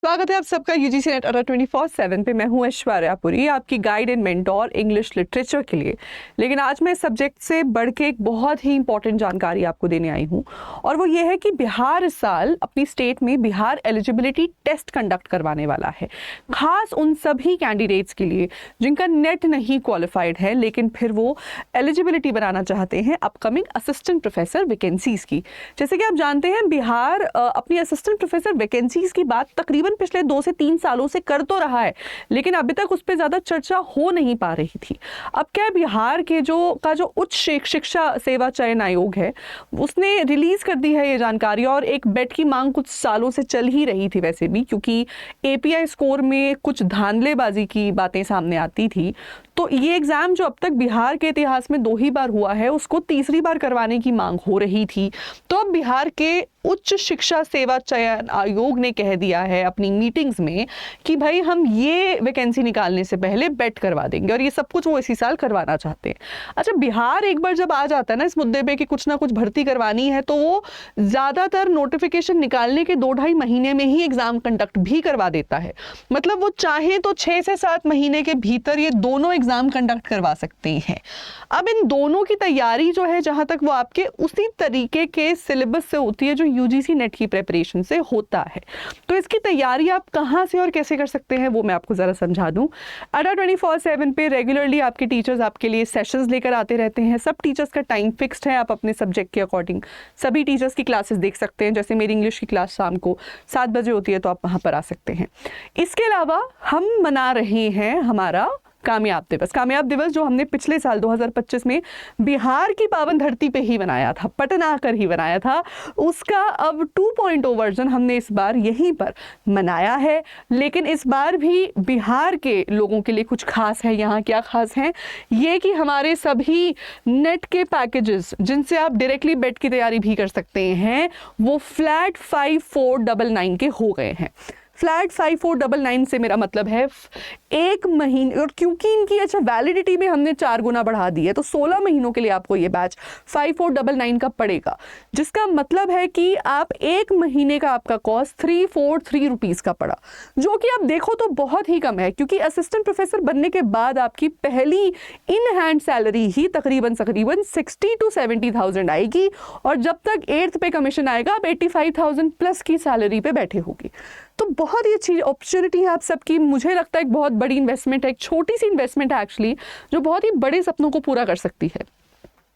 स्वागत है आप सबका यूजीसी नेट अड्डा 24/7 पे। मैं हूं ऐश्वर्या पुरी, आपकी guide and mentor English literature के लिए। लेकिन आज मैं इस सब्जेक्ट से बढ़ के एक बहुत ही इंपॉर्टेंट जानकारी आपको देने आई हूं, और वो ये है कि बिहार इस साल अपनी स्टेट में बिहार एलिजिबिलिटी टेस्ट कंडक्ट करवाने वाला है, खास उन सभी कैंडिडेट्स के लिए जिनका नेट नहीं क्वालिफाइड है लेकिन फिर वो एलिजिबिलिटी बनाना चाहते हैं अपकमिंग असिस्टेंट प्रोफेसर वैकेंसीज की। जैसे कि आप जानते हैं, बिहार अपनी असिस्टेंट प्रोफेसर वैकेंसीज की बात तकरीबन पिछले 2 से 3 सालों से कर तो रहा है, लेकिन अभी तक उस पर ज्यादा चर्चा हो नहीं पा रही थी। अब क्या है, बिहार के जो उच्च शिक्षा सेवा चयन आयोग है, उसने रिलीज कर दी है ये जानकारी। और एक बेट की मांग कुछ सालों से चल ही रही थी वैसे भी, क्योंकि एपीआई स्कोर में कुछ धांधलेबाजी की बातें सामने आती थी। तो ये एग्जाम जो अब तक बिहार के इतिहास में 2 ही बार हुआ है, उसको तीसरी बार करवाने की मांग हो रही थी। तो अब बिहार के उच्च शिक्षा सेवा चयन आयोग ने कह दिया है अपनी मीटिंग्स में कि भाई हम ये वैकेंसी निकालने से पहले बेट करवा देंगे, और ये सब कुछ वो इसी साल करवाना चाहते हैं। अच्छा, बिहार एक बार जब आ जाता है ना इस मुद्दे पे कि कुछ ना कुछ भर्ती करवानी है, तो वो ज्यादातर नोटिफिकेशन निकालने के 2-2.5 महीने में ही एग्जाम कंडक्ट भी करवा देता है। मतलब वो चाहे तो 6 से 7 महीने के भीतर ये दोनों एग्जाम कंडक्ट करवा सकते हैं। अब इन दोनों की तैयारी जो है, जहां तक वो आपके उसी तरीके के सिलेबस से होती है जो यूजीसी नेट की प्रिपरेशन से होता है। तो इसकी तैयारी आप कहां से और कैसे कर सकते हैं वो मैं आपको जरा समझा दूं। अड्डा 24/7 पे रेगुलरली आपके टीचर्स आपके लिए सेशंस लेकर आते रहते हैं। सब टीचर्स का टाइम फिक्स्ड है, आप अपने सब्जेक्ट के अकॉर्डिंग सभी टीचर्स की क्लासेस देख सकते हैं। जैसे मेरी इंग्लिश की क्लास शाम को 7 बजे होती है, तो आप वहां पर आ सकते हैं। इसके अलावा हम मना रहे हैं हमारा कामयाब दिवस। कामयाब दिवस जो हमने पिछले साल 2025 में बिहार की पावन धरती पे ही बनाया था, पटना आकर ही बनाया था, उसका अब 2.0 वर्जन हमने इस बार यहीं पर मनाया है। लेकिन इस बार भी बिहार के लोगों के लिए कुछ खास है। यहाँ क्या खास है, ये कि हमारे सभी नेट के पैकेजेस जिनसे आप डायरेक्टली बेट की तैयारी भी कर सकते हैं, वो फ्लैट 5499 के हो गए हैं। फ्लैट 5499 से मेरा मतलब है 1 महीने, और क्योंकि इनकी वैलिडिटी में हमने 4 गुना बढ़ा दी है, तो 16 महीनों के लिए आपको ये बैच 5499 का पड़ेगा, जिसका मतलब है कि आप 1 महीने का आपका कॉस्ट 343 रुपीज का पड़ा, जो कि आप देखो तो बहुत ही कम है। क्योंकि असिस्टेंट प्रोफेसर बनने के बाद आपकी पहली इन हैंड सैलरी ही तकरीबन 60 to 70,000 आएगी, और जब तक 8th पे कमीशन आएगा आप 85,000 प्लस की सैलरी पे बैठे होगी। तो बहुत ही अच्छी अपॉर्चुनिटी है आप सबकी। मुझे लगता है एक बहुत बड़ी इन्वेस्टमेंट है, एक छोटी सी इन्वेस्टमेंट है एक्चुअली, जो बहुत ही बड़े सपनों को पूरा कर सकती है।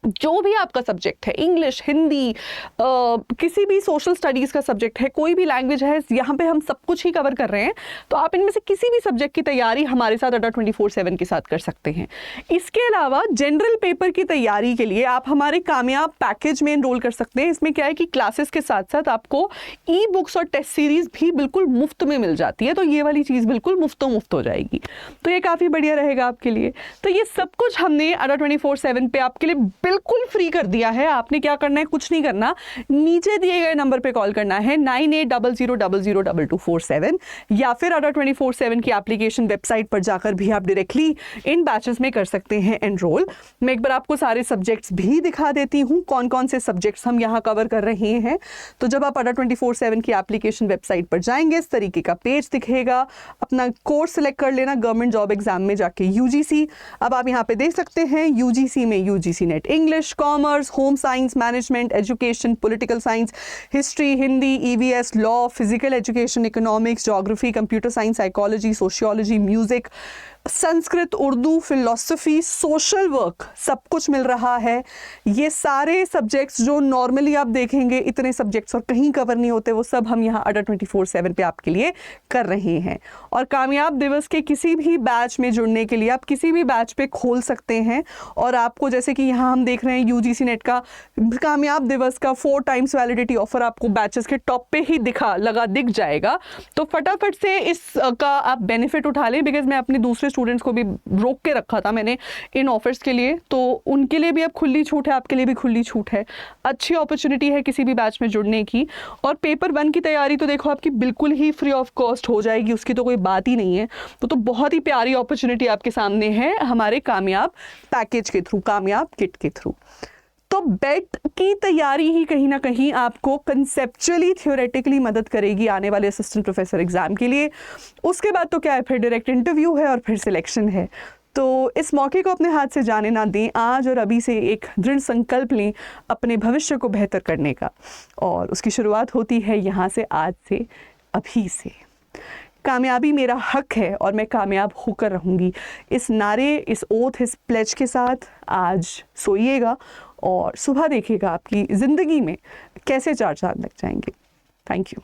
जो भी आपका सब्जेक्ट है, इंग्लिश, हिंदी, किसी भी सोशल स्टडीज़ का सब्जेक्ट है, कोई भी लैंग्वेज है, यहाँ पे हम सब कुछ ही कवर कर रहे हैं। तो आप इनमें से किसी भी सब्जेक्ट की तैयारी हमारे साथ अड्डा 24/7 के साथ कर सकते हैं। इसके अलावा जनरल पेपर की तैयारी के लिए आप हमारे कामयाब पैकेज में एनरोल कर सकते हैं। इसमें क्या है कि क्लासेस के साथ साथ आपको ई बुक्स और टेस्ट सीरीज भी बिल्कुल मुफ्त में मिल जाती है। तो ये वाली चीज़ बिल्कुल मुफ्त हो जाएगी, तो ये काफ़ी बढ़िया रहेगा आपके लिए। तो ये सब कुछ हमने अड्डा 24/7 पे आपके लिए बिल्कुल फ्री कर दिया है। आपने क्या करना है, कुछ नहीं करना, नीचे दिए गए नंबर पे कॉल करना है 9800002247, या फिर अड्डा 24/7 की एप्लीकेशन वेबसाइट पर जाकर भी आप डायरेक्टली इन बैचेस में कर सकते हैं एनरोल। मैं एक बार आपको सारे सब्जेक्ट्स भी दिखा देती हूँ, कौन कौन से सब्जेक्ट्स हम यहाँ कवर कर रहे हैं। तो जब आप अड्डा 24/7 की एप्लीकेशन वेबसाइट पर जाएंगे, इस तरीके का पेज दिखेगा। अपना कोर्स सिलेक्ट कर लेना, गवर्नमेंट जॉब एग्जाम में जाके यूजीसी। अब आप यहाँ पे देख सकते हैं यूजीसी में UGC net English, commerce, home science, management, education, political science, history, Hindi, EVS, law, physical education, economics, geography, computer science, psychology, sociology, music, Sanskrit, Urdu, philosophy, social work, सब कुछ मिल रहा है। ये सारे सब्जेक्ट्स जो नॉर्मली आप देखेंगे इतने सब्जेक्ट्स और कहीं कवर नहीं होते, वो सब हम यहाँ अड्डा 24/7 पे आपके लिए कर रहे हैं। और कामयाब दिवस के किसी भी बैच में जुड़ने के लिए आप किसी भी बैच पे खोल सकते हैं, और आपको जैसे कि यहाँ हम देख रहे हैं यूजीसी नेट का कामयाब दिवस का 4 टाइम्स वैलिडिटी ऑफर आपको बैचेस के टॉप पे ही दिख जाएगा। तो फटाफट से इसका आप बेनिफिट उठा लें, बिकॉज मैं अपने दूसरे स्टूडेंट्स को भी रोक के रखा था मैंने इन ऑफर्स के लिए, तो उनके लिए भी अब खुली छूट है, आपके लिए भी खुली छूट है। अच्छी अपॉर्चुनिटी है किसी भी बैच में जुड़ने की। और पेपर 1 की तैयारी तो देखो आपकी बिल्कुल ही फ्री ऑफ कॉस्ट हो जाएगी, उसकी तो कोई बात ही नहीं है। तो बहुत ही प्यारी अपॉर्चुनिटी आपके सामने है हमारे कामयाब पैकेज के थ्रू, कामयाब किट के थ्रू। तो बेट की तैयारी ही कहीं ना कहीं आपको कंसेप्चुअली थियोरेटिकली मदद करेगी आने वाले असिस्टेंट प्रोफेसर एग्ज़ाम के लिए। उसके बाद तो क्या है, फिर डायरेक्ट इंटरव्यू है और फिर सिलेक्शन है। तो इस मौके को अपने हाथ से जाने ना दें। आज और अभी से एक दृढ़ संकल्प लें अपने भविष्य को बेहतर करने का, और उसकी शुरुआत होती है यहाँ से, आज से, अभी से। कामयाबी मेरा हक है और मैं कामयाब होकर रहूँगी, इस नारे, इस ओथ, इस प्लेज के साथ आज सोइएगा और सुबह देखिएगा आपकी ज़िंदगी में कैसे चार चांद लग जाएंगे। Thank you.